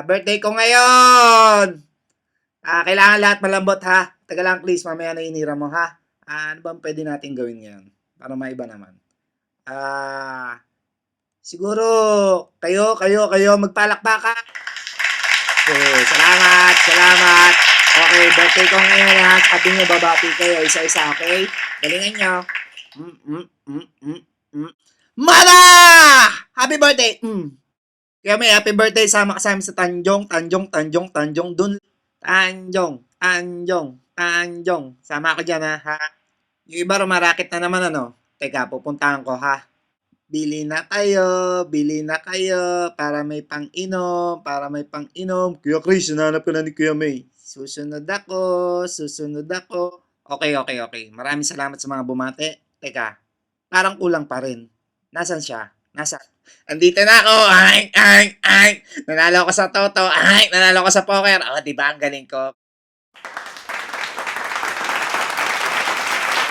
Birthday ko ngayon! Kailangan lahat malambot ha. Taga lang please, mamaya na inira mo ha. Ano bang pwede natin gawin ngayon? Para maiba naman. Siguro, kayo, magpalakpakan. Okay, salamat. Okay, birthday ko ngayon ha. Sabi nyo, babati kayo isa-isa, okay? Galingan nyo. Mama! Happy birthday! Kaya may happy birthday, sama ka sa amin sa Tanjong, dun. Tanjong. Sama ka dyan ha. Yung iba rumarakit na naman ano. Teka, pupuntahan ko ha. Bili na kayo, para may pang-inom. Kuya Chris, hinanap ka na ni Kuya May. Susunod ako. Okay. Maraming salamat sa mga bumate. Teka, parang kulang pa rin. Nasaan siya? Andito na ako. Ay. Nanalo ko sa toto. Nanalo ko sa poker. Diba ang galing ko?